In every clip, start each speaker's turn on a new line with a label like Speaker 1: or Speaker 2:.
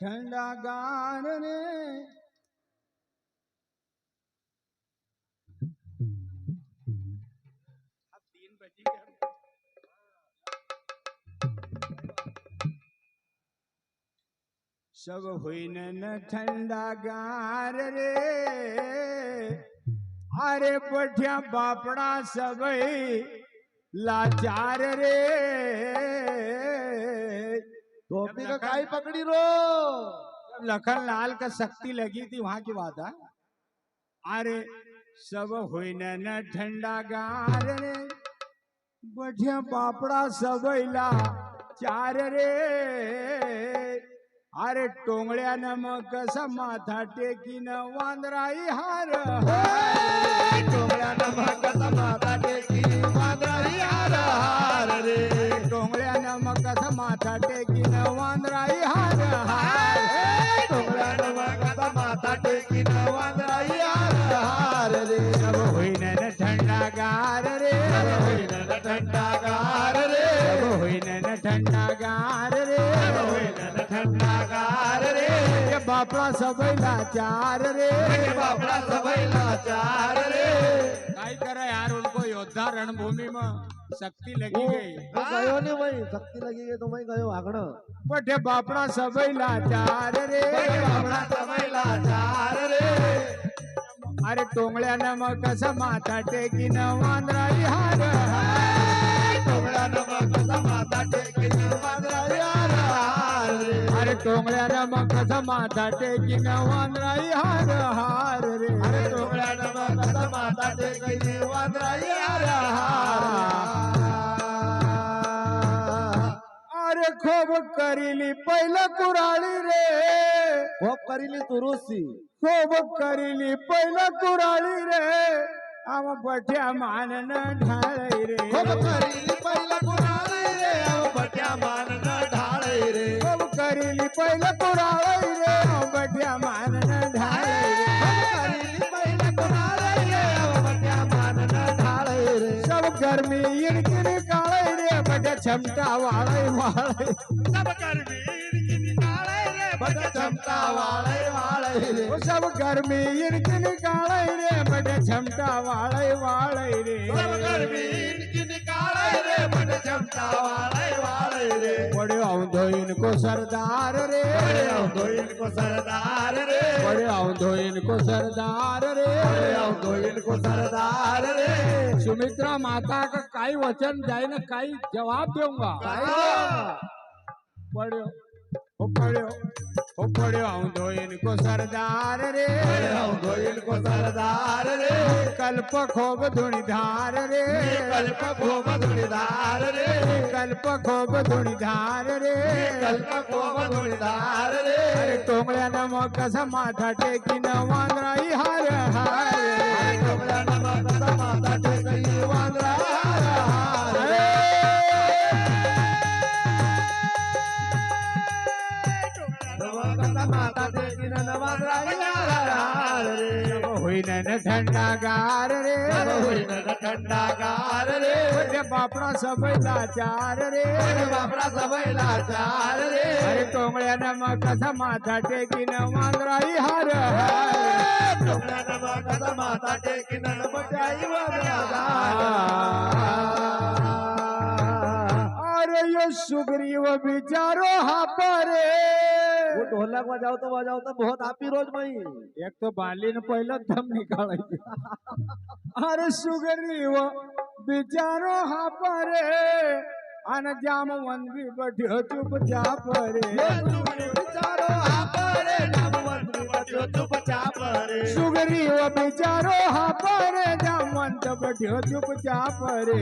Speaker 1: ठंडा गार रे अब 3 बजी गए सब हुई न ठंडा गार रे अरे पठिया बापड़ा सब लाचार रे
Speaker 2: टोपी का काई पकड़ी रो।
Speaker 1: जब लखन लाल का शक्ति लगी थी वहां की बात है। अरे सब हुई न ठंडा गार रे बढ़िया पापड़ा सबैला चार रे अरे टोंगळ्या नमक माथा टेकी न वांद्राई हार
Speaker 2: टोंगळ्या नमक माथा टेकी वांद्राई हार हार रे।
Speaker 1: टोंगळ्या नमक माथा टेकी न वांद्राई हार हार
Speaker 2: टोंगळ्या नमक माथा टेकी वांद्राई हार हार रे।
Speaker 1: सब होईन न ठंडा गार रे
Speaker 2: होईन न ठंडा गार रे
Speaker 1: होईन न ठंडा गार रे
Speaker 2: होईन न ठंडा गार रे।
Speaker 1: ये बापड़ा सबैला चार रे
Speaker 2: बापड़ा सबैला चार रे।
Speaker 1: काय करा यार उनको योद्धा रणभूमि में शक्ति लगी गई
Speaker 2: गयो नहीं भाई शक्ति लगी गई तो मैं गयो आगण
Speaker 1: बटे बापड़ा सबैला चार रे
Speaker 2: बापड़ा सबैला चार रे।
Speaker 1: अरे टोंगळ्या नमक माथा टेकी न वांद्राई हार
Speaker 2: टोंगळ्या नमक माथा टेकी वांद्राई हार हार रे।
Speaker 1: अरे टोंगळ्या नमक माथा टेकी न वांद्राई हार हार रे
Speaker 2: अरे टोंगळ्या नमक माथा टेकी वांद्राई हार हार।
Speaker 1: अरे खूब करीली पहिलं कुराळी रे
Speaker 2: खूप करीली तुरुसी
Speaker 1: खूब करीली पहिलं कुराळी रे आम बठ्या मानन ढाळी रे
Speaker 2: खूप करीली पहिला कुराळी रे बट्या मान ढाळे रे।
Speaker 1: खूब करीली पहिलं कुराळी रे आम बठ्या मानन ढाळी रे
Speaker 2: करीली पहिला कुराळी रे बट्या मान ढाळे रे।
Speaker 1: सब गर्मी इडकिन काळे रे बठ्या छमटा वाळे वाळे
Speaker 2: सब गर्मी इडकिन काळे रे बट्या चमटा वाळे वाळे रे।
Speaker 1: सब गर्मी इडकिन काळे रे बठ्या छमटा वाळे वाळे रे
Speaker 2: सब गर्मी इडकिन काळे रे बट्या चमटा वाळे वाळे रे।
Speaker 1: बड़े औंधो इनको सरदार रे
Speaker 2: औंधो इनको सरदार रे
Speaker 1: बड़े औंधो इनको सरदार रे
Speaker 2: औंधो इनको सरदार रे।
Speaker 1: सुमित्रा माता का काई वचन जाए ना काई जवाब दूंगा पढ़ो पढ़ो औंधो इनको सरदार रे
Speaker 2: औंधो इनको सरदार रे।
Speaker 1: कल्प खोब धुनीधार रे
Speaker 2: कल्प खूब धुनीधार रे
Speaker 1: कल्प खोब धुनीधार रे
Speaker 2: कल्प खूब धुनीधार रे।
Speaker 1: अरे टोंगळ्या नमक माथा टेकी न वांद्राई हार हार
Speaker 2: टोंगळ्या नमक माथा टेकी वांद्राई हार हार रे। माता टेकी वांद्राई हार हार रे।
Speaker 1: होईन न ठंडा गार रे
Speaker 2: होईन न ठंडा गार रे
Speaker 1: बटे बापड़ा सबैला चार रे
Speaker 2: बापड़ा सबैला चार रे।
Speaker 1: अरे टोंगळ्या नमक माथा टेकी न वांद्राई हार हार
Speaker 2: टोंगळ्या नमक माथा टेकी बटाई वांद्राई।
Speaker 1: अरे यो सुग्रीव बिचारो हा परे
Speaker 2: वो ढोलक बजाओ तो बहुत आपी रोज मई
Speaker 1: एक तो बाली ने पहला दम निकाले अरे सुग्रीव बिचारो हा परे अन जामवंत भी बैठो चुपचाप रे
Speaker 2: बिचारो हापरे नामवंत बच्चो चुपचाप रे।
Speaker 1: सुग्रीव बिचारो हा परे जामवंत बैठो चुपचाप रे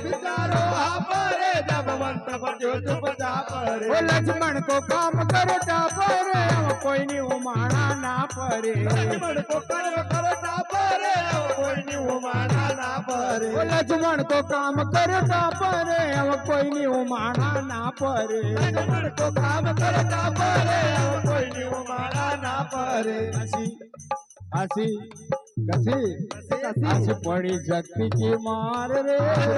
Speaker 2: बिचारो हापरे नामवंत बच्चो चुपचाप रे।
Speaker 1: ओ लक्ष्मण को काम करता परे कोई नहीं उमाना ना परे
Speaker 2: लक्ष्मण को करता परे कोई नहीं उमाना ना परे।
Speaker 1: ओ लक्ष्मण को काम करता परे कोई नहीं उमाना ना परे
Speaker 2: लक्ष्मण को काम करता परे कोई नहीं उमाना ना परे।
Speaker 1: हसी हसी कसी
Speaker 2: कसी
Speaker 1: पड़ी शक्ति की मार रे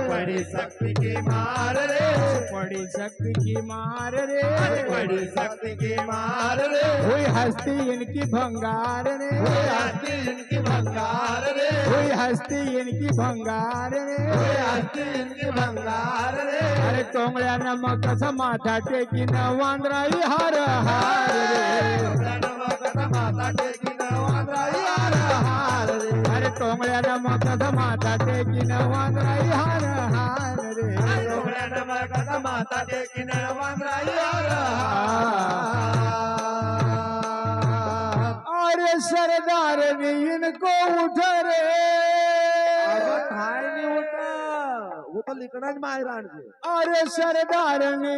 Speaker 2: बड़ी शक्ति की मार रे
Speaker 1: पड़ी शक्ति की मार रे
Speaker 2: बड़ी शक्ति की मार रे
Speaker 1: हुई हस्ती इनकी भंगार रे
Speaker 2: हुई हस्ती इनकी भंगार रे
Speaker 1: हुई हस्ती इनकी भंगार रे
Speaker 2: हुई हस्ती इनकी भंगार रे
Speaker 1: अरे टोंगळ्या नमक माथा टेकी न वांद्राई हार हार रे
Speaker 2: माता टेकी नवांद्राई हार हार रे
Speaker 1: अरे टोंगळ्या नमक माथा टेकी न वांद्राई हार हार रे
Speaker 2: माता टेकी नवांद्राई हार हार
Speaker 1: अरे सरदार ने इनको उठ रे
Speaker 2: खाय नहीं होता वो तो लिखना मायरान से
Speaker 1: अरे सरदार ने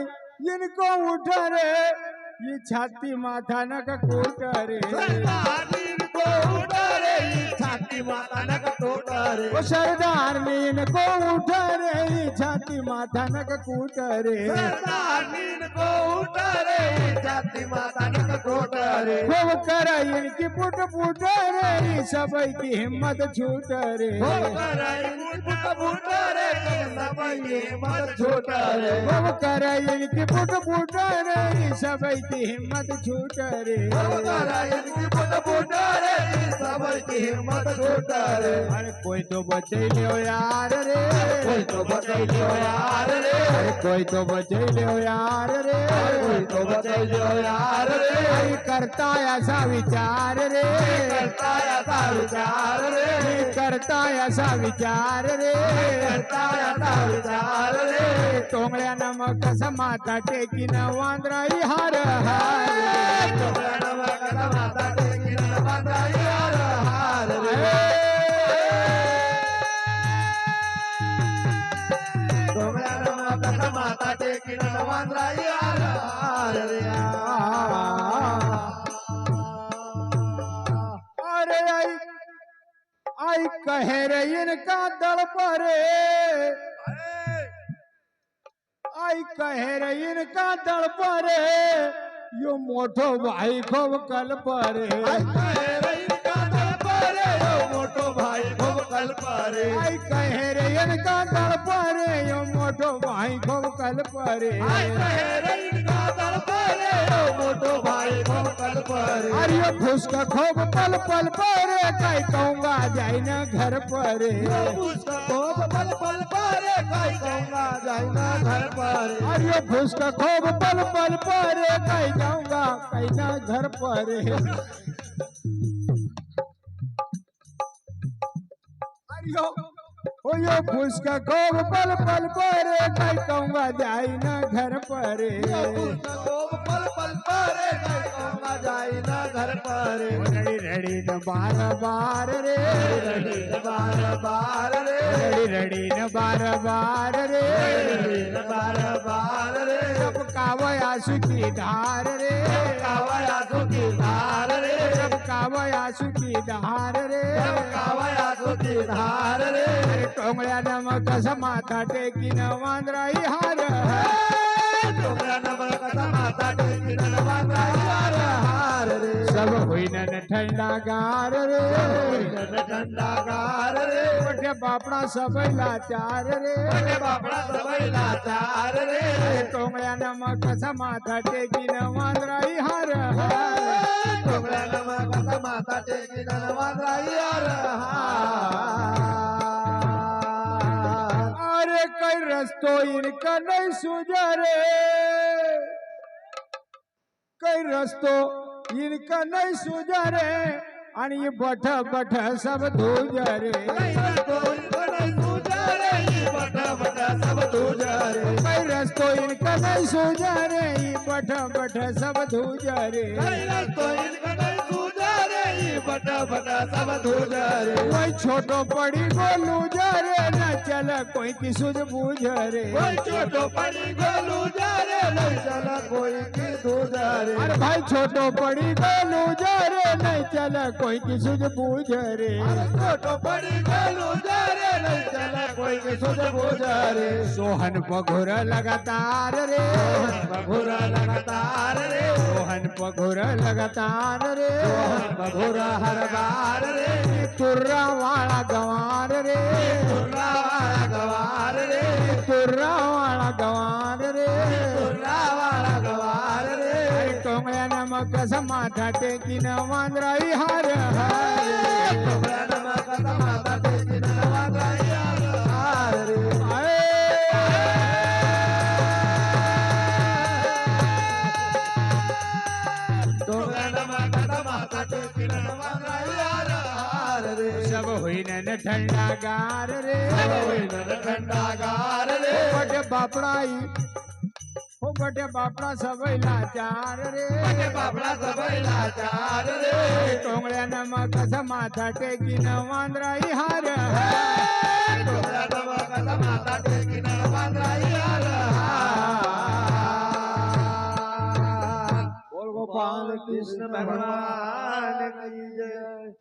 Speaker 1: इनको उठ रे ये छाती माथा न कोट रे
Speaker 2: को उठारे छाती माता न तोड़े
Speaker 1: ओ सरदार ने इनको उठ रे ये छाती माथा न कूट रे
Speaker 2: को उठारे छाती माता न तोड़े
Speaker 1: खूब कर इनकी पुट पुट रे ये सब की हिम्मत छूट रे खूब कर इनकी पुट पुट रे ये सब की हिम्मत छूट रे
Speaker 2: हिम्मत छोटारे
Speaker 1: अरे कोई तो बचे लियो यार रे
Speaker 2: कोई तो बचाइयो यार रे
Speaker 1: अरे कोई तो बचे लियो यार रे
Speaker 2: कोई तो बचाइयो यार रे
Speaker 1: अरे करता ऐसा विचार रे
Speaker 2: करता ऐसा विचार रे
Speaker 1: करता ऐसा विचार रे
Speaker 2: करता ऐसा विचार रे
Speaker 1: टोंगळ्या नमक माथा टेकी न वांद्राई हार हार
Speaker 2: माता टेकी नवांद्राई हार हार रे माता टेकी नवांद्राई हार हार रे
Speaker 1: अरे आई आई कहे रे इनका दल परे आई कहे रे इनका दल परे यो मोठो भाई खूब कल परे
Speaker 2: मोटो भाई खूब कल परे
Speaker 1: आई कहे रे इनका दल परे यो मोठो भाई खूब कल परे
Speaker 2: मोटो भाई खूब कल परे
Speaker 1: अरे यो फुसका खूब पल पल परे कई कहूंगा जाई न घर परे
Speaker 2: खूब पल पल परे कई कहूंगा जाई ना घर परे
Speaker 1: अरे यो फुसका खूब पल पल परे कई जाऊंगा कई ना घर परे ओ यो फुसका खूब पल पल परे कई कहूंगा जाई न घर परे
Speaker 2: खूब पल पल परे कई कहूंगा जाई ना घर परे
Speaker 1: रड़ी रड़ी न बार बार रे
Speaker 2: बार बार रे
Speaker 1: रड़ी रड़ी न बार बार रे
Speaker 2: बार बार रे
Speaker 1: सब कावया सुखी धार रे
Speaker 2: कावया सुखी धार रे
Speaker 1: सब कावया सुखी धार रे
Speaker 2: कावया सुखी धार रे
Speaker 1: टोंगळ्या नमक माथा टेकी न वांद्राई हार
Speaker 2: टोकरा नमक माता टेकी नवांद्राई हार हार रे
Speaker 1: सब होईन न ठंडा गार रे
Speaker 2: ठंडा गार रे
Speaker 1: मोठ्या बापडा सब लाचार रे
Speaker 2: बापडा सबई लाचार रे
Speaker 1: टोंगळ्या नमक माथा टेकी न वांद्राई हार
Speaker 2: टोकरा नमक माता टेकी नवांद्राई हार हार
Speaker 1: अरे कई रस्तो इनका नहीं सूझा रे कई रस्तो इनका नहीं सूझा रे आणि ये बठ बठ सब धूज रे
Speaker 2: सब तुझा रे
Speaker 1: कई रस्तो इनका नहीं सूझा रे ये बठ बठ सब धूज रे
Speaker 2: बटा बटा सब तुझा रे
Speaker 1: कोई छोटो पड़ी गोलू जा रे न चल कोई की सूझ बूझ रे
Speaker 2: कोई छोटो पड़ी गोलू जा रे नहीं चला कोई की दूजा रे
Speaker 1: अरे भाई छोटो पड़ी गोलू जा रे नहीं चल कोई की सूझ बूझ रे
Speaker 2: छोटो पड़ी गोलू जा रे नहीं चला कोई की सूझ बूझा रे
Speaker 1: सोहन पघुर लगातार रे
Speaker 2: बघुरा लगातार रे
Speaker 1: सोहन पघुर लगातार रे
Speaker 2: बघुरा तुरा हर बार रे
Speaker 1: तुर्रा वाला गवार रे
Speaker 2: तुरा वाला गवार रे
Speaker 1: तुर्रा वाला गवार रे
Speaker 2: तुरा वाला गवार रे
Speaker 1: टोंगळ्यानं मग कसं माथा टेकीन वांद्राई हार हार
Speaker 2: तुरा नमक माता टेकीन वांद्राई हार रे तुरा नमक माता टेकीन वांद्राई हार रे
Speaker 1: सब होईन न ठंडा गार रे
Speaker 2: ठंडा गार रे
Speaker 1: बटे बापड़ाई हो बटे बापड़ा सबई लाचार रे
Speaker 2: बापडा सबई लाचार रे
Speaker 1: टोंगळ्यानं मग कसं माथा टेकीन वांद्राई हार
Speaker 2: तुरा नमक माता टेकीन वांद्राई हार बोल गोपाल कृष्ण भगवान की जय।